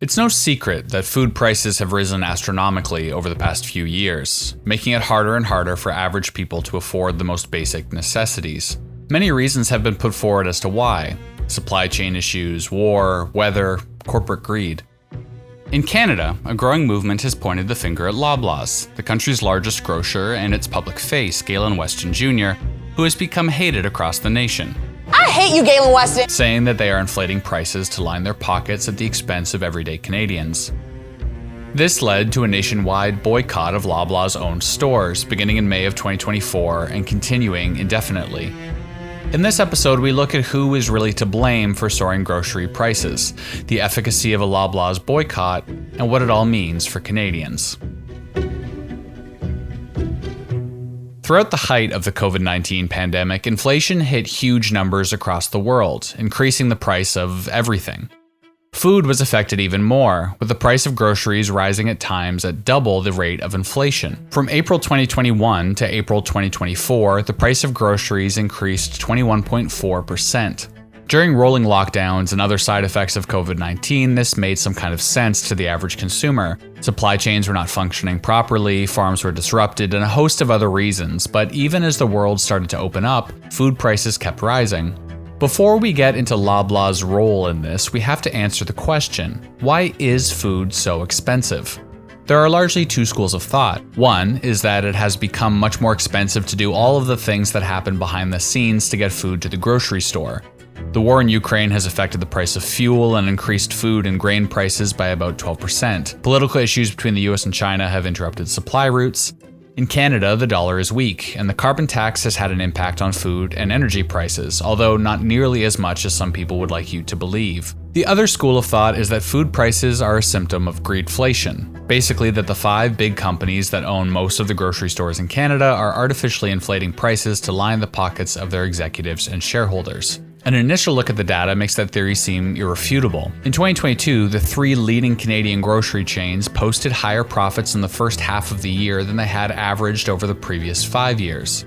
It's no secret that food prices have risen astronomically over the past few years, making it harder and harder for average people to afford the most basic necessities. Many reasons have been put forward as to why: supply chain issues, war, weather, corporate greed. In Canada, a growing movement has pointed the finger at Loblaws, the country's largest grocer, and its public face, Galen Weston Jr., who has become hated across the nation. I hate you, Galen Weston! Saying that they are inflating prices to line their pockets at the expense of everyday Canadians. This led to a nationwide boycott of Loblaws' owned stores, beginning in May of 2024 and continuing indefinitely. In this episode, we look at who is really to blame for soaring grocery prices, the efficacy of a Loblaws boycott, and what it all means for Canadians. Throughout the height of the COVID-19 pandemic, inflation hit huge numbers across the world, increasing the price of everything. Food was affected even more, with the price of groceries rising at times at double the rate of inflation. From April 2021 to April 2024, the price of groceries increased 21.4%. During rolling lockdowns and other side effects of COVID-19, this made some kind of sense to the average consumer. Supply chains were not functioning properly, farms were disrupted, and a host of other reasons, but even as the world started to open up, food prices kept rising. Before we get into Loblaws' role in this, we have to answer the question: why is food so expensive? There are largely two schools of thought. One is that it has become much more expensive to do all of the things that happen behind the scenes to get food to the grocery store. The war in Ukraine has affected the price of fuel and increased food and grain prices by about 12%. Political issues between the US and China have interrupted supply routes. In Canada, the dollar is weak, and the carbon tax has had an impact on food and energy prices, although not nearly as much as some people would like you to believe. The other school of thought is that food prices are a symptom of greedflation. Basically, that the 5 big companies that own most of the grocery stores in Canada are artificially inflating prices to line the pockets of their executives and shareholders. An initial look at the data makes that theory seem irrefutable. In 2022, the 3 leading Canadian grocery chains posted higher profits in the first half of the year than they had averaged over the previous 5 years.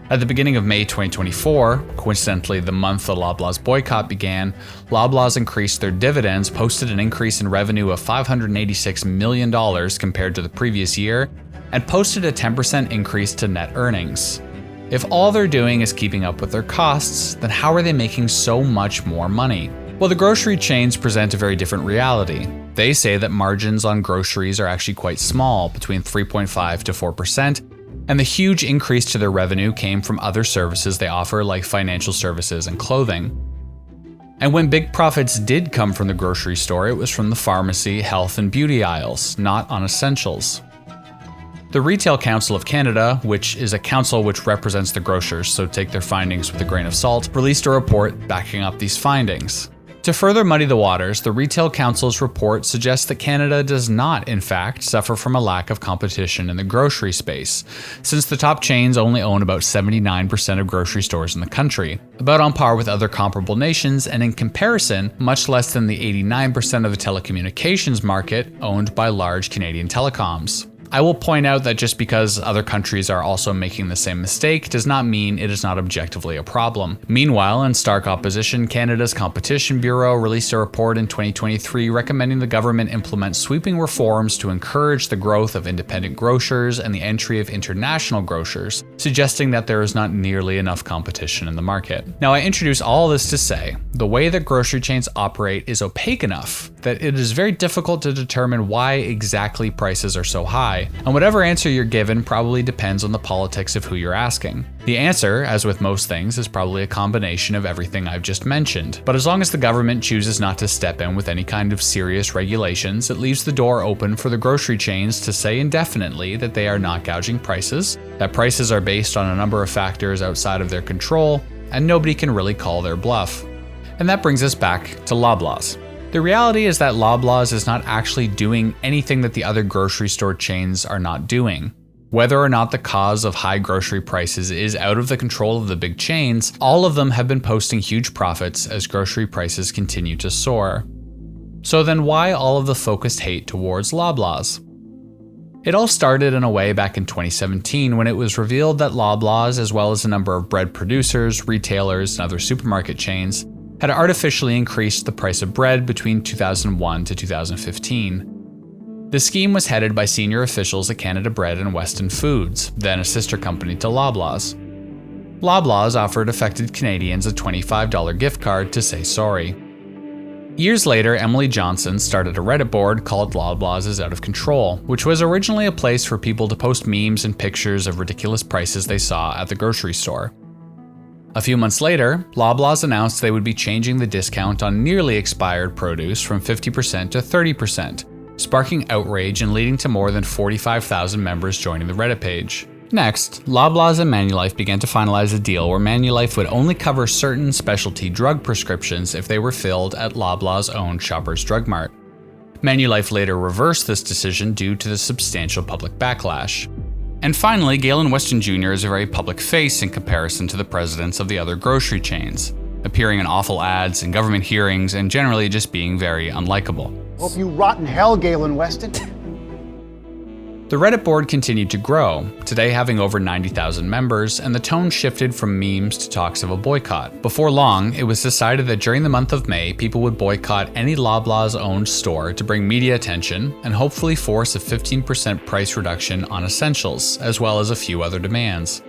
At the beginning of May 2024, coincidentally the month the Loblaws boycott began, Loblaws increased their dividends, posted an increase in revenue of $586 million compared to the previous year, and posted a 10% increase to net earnings. If all they're doing is keeping up with their costs, then how are they making so much more money? Well, the grocery chains present a very different reality. They say that margins on groceries are actually quite small, between 3.5 to 4%, and the huge increase to their revenue came from other services they offer, like financial services and clothing. And when big profits did come from the grocery store, it was from the pharmacy, health, and beauty aisles, not on essentials. The Retail Council of Canada, which is a council which represents the grocers, so take their findings with a grain of salt, released a report backing up these findings. To further muddy the waters, the Retail Council's report suggests that Canada does not, in fact, suffer from a lack of competition in the grocery space, since the top chains only own about 79% of grocery stores in the country, about on par with other comparable nations, and in comparison, much less than the 89% of the telecommunications market owned by large Canadian telecoms. I will point out that just because other countries are also making the same mistake does not mean it is not objectively a problem. Meanwhile, in stark opposition, Canada's Competition Bureau released a report in 2023 recommending the government implement sweeping reforms to encourage the growth of independent grocers and the entry of international grocers, suggesting that there is not nearly enough competition in the market. Now, I introduce all this to say, the way that grocery chains operate is opaque enough that it is very difficult to determine why exactly prices are so high. And whatever answer you're given probably depends on the politics of who you're asking. The answer, as with most things, is probably a combination of everything I've just mentioned. But as long as the government chooses not to step in with any kind of serious regulations, it leaves the door open for the grocery chains to say indefinitely that they are not gouging prices, that prices are based on a number of factors outside of their control, and nobody can really call their bluff. And that brings us back to Loblaws. The reality is that Loblaws is not actually doing anything that the other grocery store chains are not doing. Whether or not the cause of high grocery prices is out of the control of the big chains, all of them have been posting huge profits as grocery prices continue to soar. So then why all of the focused hate towards Loblaws? It all started in a way back in 2017 when it was revealed that Loblaws, as well as a number of bread producers, retailers, and other supermarket chains, had artificially increased the price of bread between 2001 to 2015. The scheme was headed by senior officials at Canada Bread and Weston Foods, then a sister company to Loblaws. Loblaws offered affected Canadians a $25 gift card to say sorry. Years later, Emily Johnson started a Reddit board called Loblaws is Out of Control, which was originally a place for people to post memes and pictures of ridiculous prices they saw at the grocery store. A few months later, Loblaws announced they would be changing the discount on nearly expired produce from 50% to 30%, sparking outrage and leading to more than 45,000 members joining the Reddit page. Next, Loblaws and Manulife began to finalize a deal where Manulife would only cover certain specialty drug prescriptions if they were filled at Loblaws' own Shoppers Drug Mart. Manulife later reversed this decision due to the substantial public backlash. And finally, Galen Weston Jr. is a very public face in comparison to the presidents of the other grocery chains, appearing in awful ads and government hearings and generally just being very unlikable. Hope you rot in hell, Galen Weston. The Reddit board continued to grow, today having over 90,000 members, and the tone shifted from memes to talks of a boycott. Before long, it was decided that during the month of May, people would boycott any Loblaws-owned store to bring media attention and hopefully force a 15% price reduction on essentials, as well as a few other demands.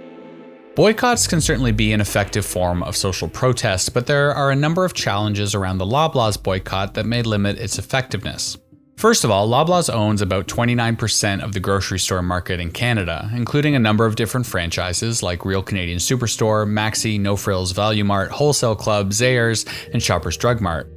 Boycotts can certainly be an effective form of social protest, but there are a number of challenges around the Loblaws boycott that may limit its effectiveness. First of all, Loblaws owns about 29% of the grocery store market in Canada, including a number of different franchises like Real Canadian Superstore, Maxi, No Frills Value Mart, Wholesale Club, Zayres, and Shoppers Drug Mart.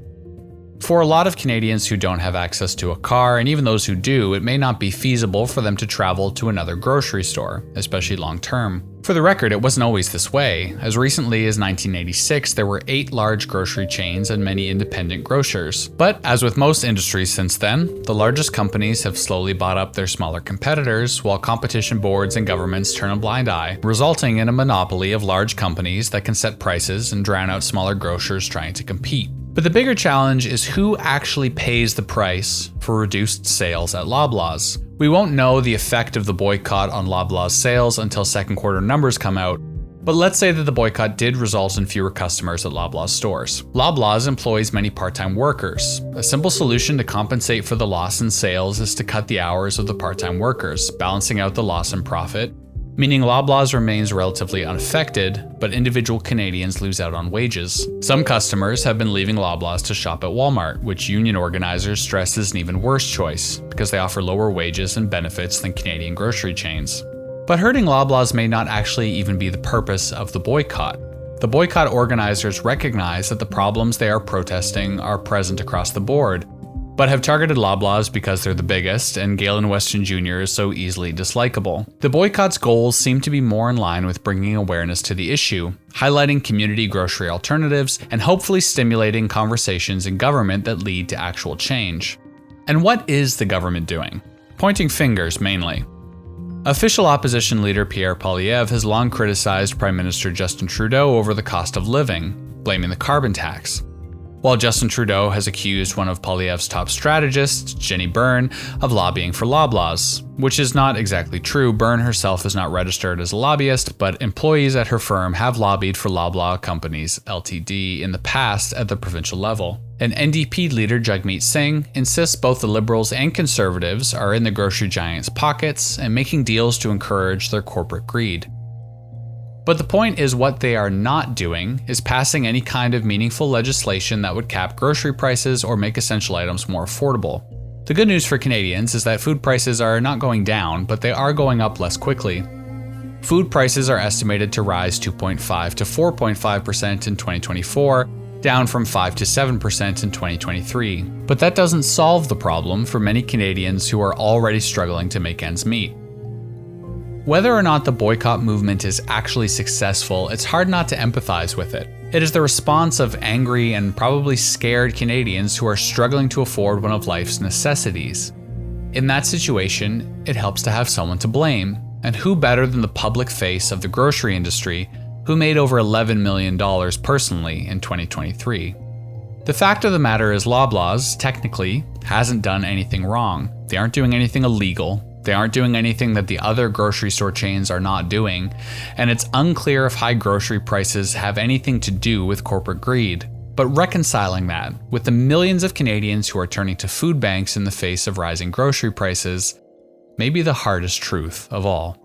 For a lot of Canadians who don't have access to a car, and even those who do, it may not be feasible for them to travel to another grocery store, especially long term. For the record, it wasn't always this way. As recently as 1986, there were 8 large grocery chains and many independent grocers. But as with most industries since then, the largest companies have slowly bought up their smaller competitors, while competition boards and governments turn a blind eye, resulting in a monopoly of large companies that can set prices and drown out smaller grocers trying to compete. But the bigger challenge is who actually pays the price for reduced sales at Loblaws. We won't know the effect of the boycott on Loblaws sales until second quarter numbers come out, but let's say that the boycott did result in fewer customers at Loblaws stores. Loblaws employs many part-time workers. A simple solution to compensate for the loss in sales is to cut the hours of the part-time workers, balancing out the loss in profit, meaning Loblaws remains relatively unaffected, but individual Canadians lose out on wages. Some customers have been leaving Loblaws to shop at Walmart, which union organizers stress is an even worse choice, because they offer lower wages and benefits than Canadian grocery chains. But hurting Loblaws may not actually even be the purpose of the boycott. The boycott organizers recognize that the problems they are protesting are present across the board, but have targeted Loblaws because they're the biggest and Galen Weston Jr. is so easily dislikable. The boycott's goals seem to be more in line with bringing awareness to the issue, highlighting community grocery alternatives, and hopefully stimulating conversations in government that lead to actual change. And what is the government doing? Pointing fingers, mainly. Official opposition leader Pierre Poilievre has long criticized Prime Minister Justin Trudeau over the cost of living, blaming the carbon tax. While Justin Trudeau has accused one of Poilievre's top strategists, Jenny Byrne, of lobbying for Loblaws, which is not exactly true. Byrne herself is not registered as a lobbyist, but employees at her firm have lobbied for Loblaw Companies Ltd. In the past at the provincial level. And NDP leader Jagmeet Singh insists both the Liberals and Conservatives are in the grocery giants' pockets and making deals to encourage their corporate greed. But the point is, what they are not doing is passing any kind of meaningful legislation that would cap grocery prices or make essential items more affordable. The good news for Canadians is that food prices are not going down, but they are going up less quickly. Food prices are estimated to rise 2.5 to 4.5% in 2024, down from 5 to 7% in 2023. But that doesn't solve the problem for many Canadians who are already struggling to make ends meet. Whether or not the boycott movement is actually successful, it's hard not to empathize with it. It is the response of angry and probably scared Canadians who are struggling to afford one of life's necessities. In that situation, it helps to have someone to blame, and who better than the public face of the grocery industry, who made over $11 million personally in 2023. The fact of the matter is Loblaws, technically, hasn't done anything wrong. They aren't doing anything illegal. They aren't doing anything that the other grocery store chains are not doing, and it's unclear if high grocery prices have anything to do with corporate greed. But reconciling that with the millions of Canadians who are turning to food banks in the face of rising grocery prices may be the hardest truth of all.